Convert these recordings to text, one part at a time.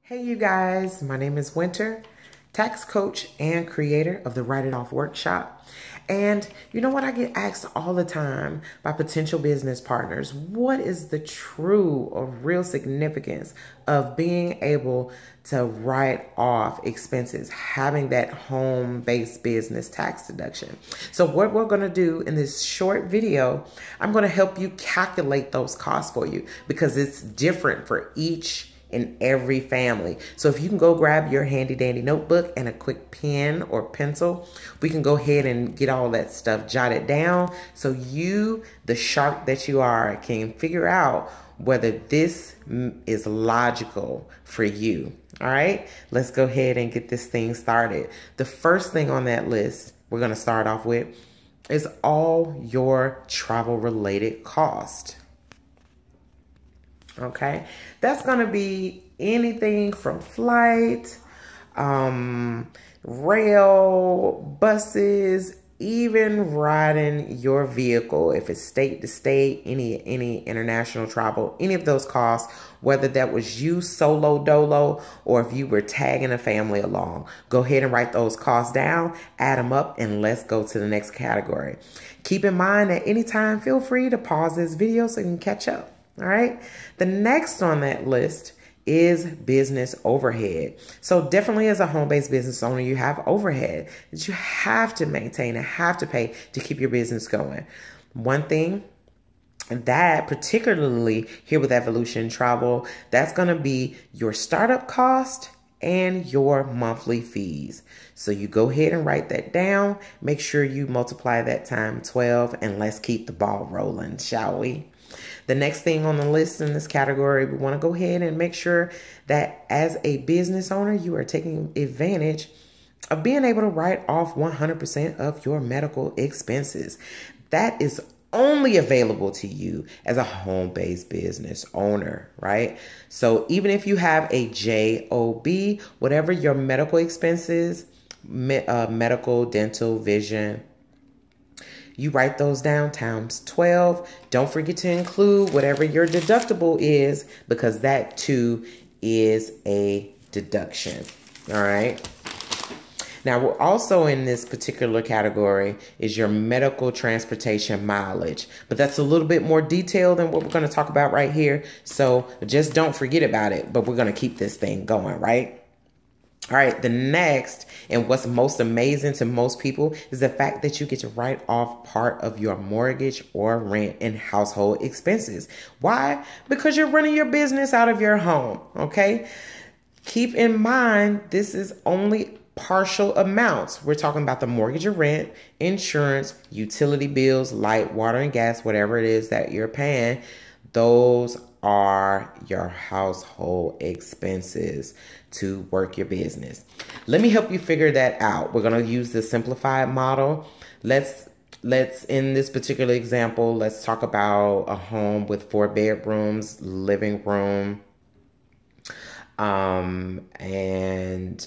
Hey you guys, my name is Winter, tax coach and creator of the Write It Off workshop. And you know what, I get asked all the time by potential business partners, what is the true or real significance of being able to write off expenses, having that home-based business tax deduction? So what we're gonna do in this short video, I'm gonna help you calculate those costs for you because it's different for each in every family. So if you can go grab your handy dandy notebook and a quick pen or pencil, we can go ahead and get all that stuff jotted down so you, the shark that you are, can figure out whether this is logical for you. All right, let's go ahead and get this thing started. The first thing on that list we're gonna start off with is all your travel related cost. Okay, that's going to be anything from flight, rail, buses, even riding your vehicle. If it's state to state, any international travel, any of those costs, whether that was you solo dolo or if you were tagging a family along, go ahead and write those costs down, add them up, and let's go to the next category. Keep in mind at any time, feel free to pause this video so you can catch up. All right. The next on that list is business overhead. So definitely as a home-based business owner, you have overhead that you have to maintain and have to pay to keep your business going. One thing that particularly here with Evolution Travel, that's going to be your startup cost and your monthly fees. So you go ahead and write that down. Make sure you multiply that times 12 and let's keep the ball rolling, shall we? The next thing on the list in this category, we want to go ahead and make sure that as a business owner, you are taking advantage of being able to write off 100% of your medical expenses. That is only available to you as a home-based business owner, right? So even if you have a JOB, whatever your medical expenses, medical, dental, vision, you write those down times 12. Don't forget to include whatever your deductible is because that too is a deduction. All right. Now, we're also in this particular category is your medical transportation mileage, but that's a little bit more detailed than what we're going to talk about right here. So just don't forget about it, but we're going to keep this thing going, right? All right, the next, and what's most amazing to most people, is the fact that you get to write off part of your mortgage or rent and household expenses. Why? Because you're running your business out of your home, okay? Keep in mind, this is only partial amounts. We're talking about the mortgage or rent, insurance, utility bills, light, water, and gas, whatever it is that you're paying. Those are your household expenses to work your business. Let me help you figure that out. We're going to use the simplified model. Let's in this particular example, let's talk about a home with 4 bedrooms, living room, and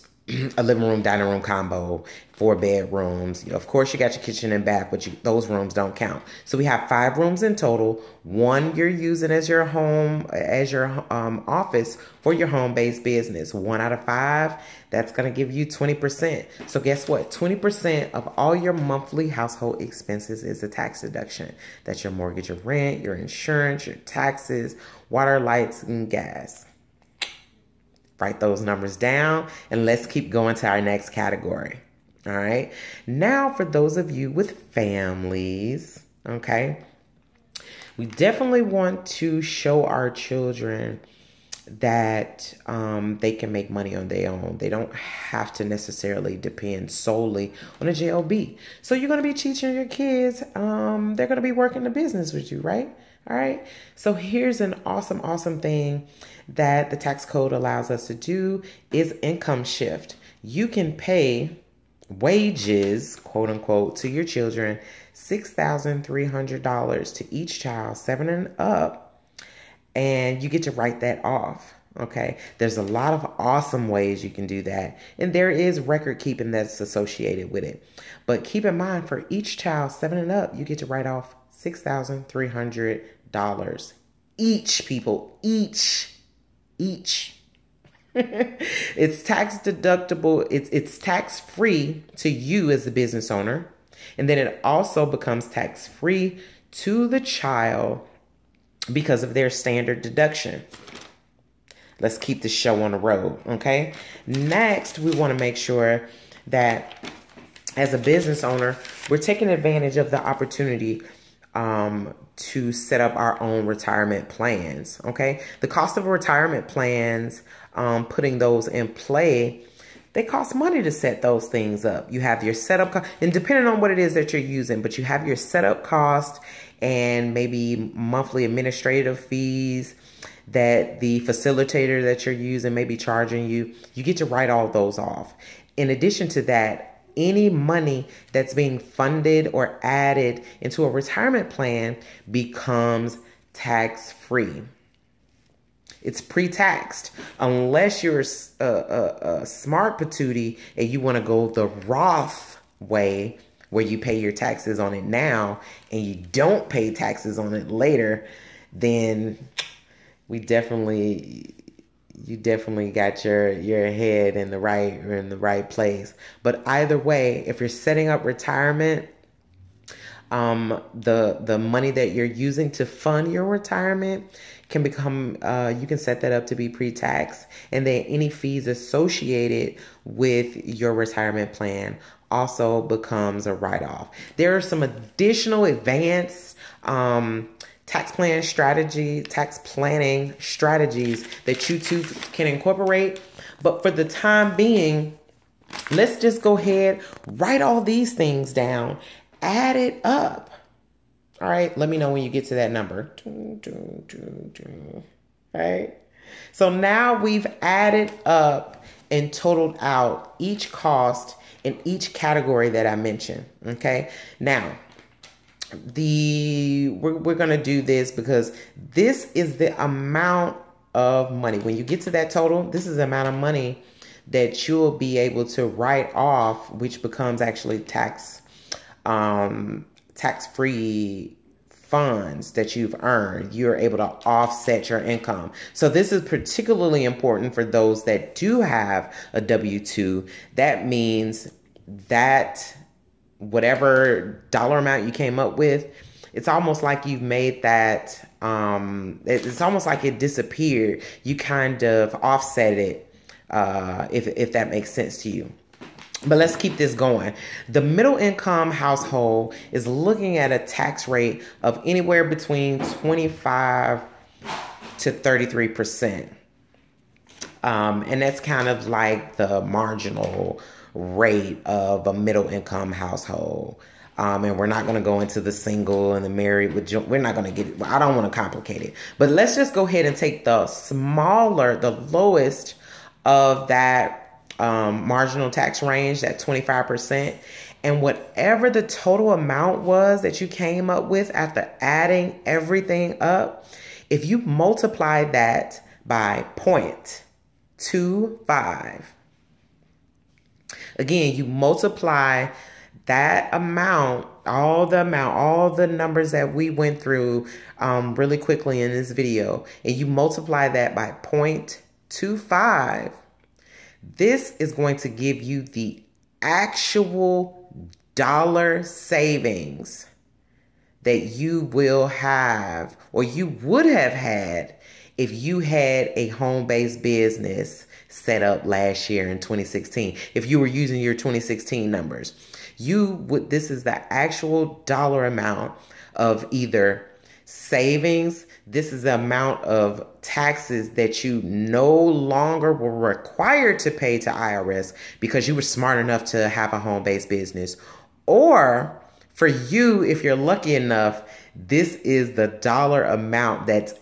a living room, dining room combo, 4 bedrooms. Of course, you got your kitchen and bath, but those rooms don't count. So we have 5 rooms in total. 1 you're using as your home, as your office for your home-based business. 1 out of 5, that's going to give you 20%. So guess what? 20% of all your monthly household expenses is a tax deduction. That's your mortgage or rent, your insurance, your taxes, water, lights, and gas. Write those numbers down and let's keep going to our next category. All right. Now, for those of you with families, okay, we definitely want to show our children that they can make money on their own. They don't have to necessarily depend solely on a JOB. So you're going to be teaching your kids. They're going to be working the business with you, right? All right. So here's an awesome thing that the tax code allows us to do is income shift. You can pay wages, quote unquote, to your children, $6,300 to each child, 7 and up, and you get to write that off. Okay. There's a lot of awesome ways you can do that. And there is record keeping that's associated with it. But keep in mind, for each child, 7 and up, you get to write off $6,300 each, people, each. It's tax deductible. It's tax free to you as the business owner. And then it also becomes tax free to the child because of their standard deduction. Let's keep the show on the road, okay? Next, we want to make sure that as a business owner, we're taking advantage of the opportunity to set up our own retirement plans, okay? The cost of retirement plans, putting those in play, they cost money to set those things up. You have your setup cost, and depending on what it is that you're using, but you have your setup cost and maybe monthly administrative fees that the facilitator that you're using may be charging you. You get to write all those off. In addition to that, any money that's being funded or added into a retirement plan becomes tax-free. It's pre-taxed unless you're a smart patootie and you want to go the Roth way where you pay your taxes on it now and you don't pay taxes on it later. Then you definitely got your head in the right place. But either way, if you're setting up retirement, the money that you're using to fund your retirement can become, you can set that up to be pre-tax, and then any fees associated with your retirement plan also becomes a write-off. There are some additional advanced tax planning strategies that you too can incorporate. But for the time being, let's just go ahead, write all these things down, add it up. All right, let me know when you get to that number. All right. So now we've added up and totaled out each cost in each category that I mentioned. Okay. Now, we're going to do this because this is the amount of money. When you get to that total, this is the amount of money that you'll be able to write off, which becomes actually tax-free funds that you've earned. You're able to offset your income. So this is particularly important for those that do have a W-2. That means that whatever dollar amount you came up with, it's almost like you've made that, it's almost like it disappeared. You kind of offset it, if that makes sense to you. But let's keep this going. The middle income household is looking at a tax rate of anywhere between 25 to 33%. And that's kind of like the marginal rate of a middle income household. And we're not going to go into the single and the married with we're not going to get it. I don't want to complicate it, but let's just go ahead and take the lowest of that marginal tax range, that 25%, and whatever the total amount was that you came up with after adding everything up, if you multiply that by 0.25, again, you multiply that amount, all the numbers that we went through really quickly in this video, and you multiply that by 0.25, this is going to give you the actual dollar savings that you will have, or you would have had, if you had a home-based business set up last year in 2016. If you were using your 2016 numbers, this is the actual dollar amount of either savings. This is the amount of taxes that you no longer were required to pay to IRS because you were smart enough to have a home-based business. Or for you, if you're lucky enough, this is the dollar amount that's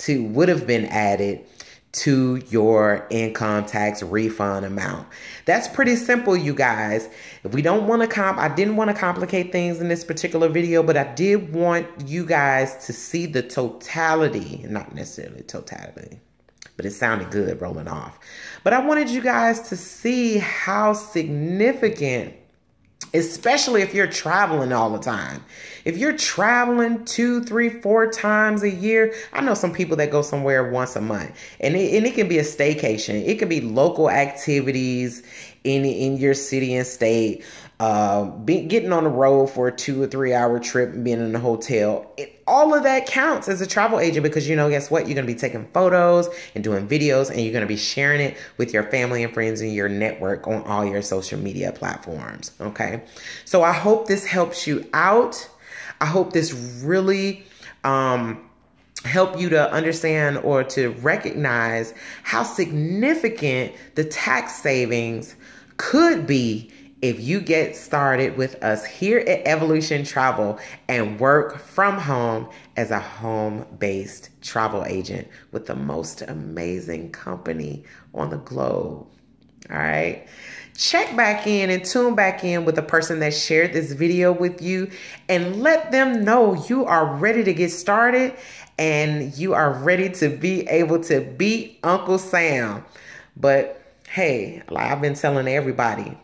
would have been added to your income tax refund amount. That's pretty simple, you guys. If we don't want to I didn't want to complicate things in this particular video, but I did want you guys to see the totality, not necessarily totality, but it sounded good rolling off. But I wanted you guys to see how significant especially if you're traveling all the time. If you're traveling 2, 3, 4 times a year, I know some people that go somewhere once a month, and it can be a staycation. It can be local activities in your city and state, getting on the road for a 2 or 3 hour trip and being in a hotel. All of that counts as a travel agent, because, you know, guess what? You're going to be taking photos and doing videos, and you're going to be sharing it with your family and friends and your network on all your social media platforms. Okay. So I hope this helps you out. I hope this really, help you to understand or to recognize how significant the tax savings could be if you get started with us here at Evolution Travel and work from home as a home-based travel agent with the most amazing company on the globe. All right. Check back in and tune back in with the person that shared this video with you, and let them know you are ready to get started and you are ready to be able to beat Uncle Sam. But hey, like I've been telling everybody,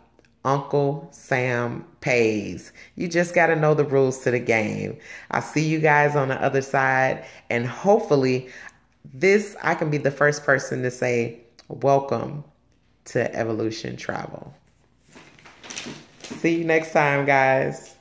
Uncle Sam pays. You just got to know the rules to the game. I'll see you guys on the other side, and hopefully I can be the first person to say, welcome to Evolution Travel. See you next time, guys.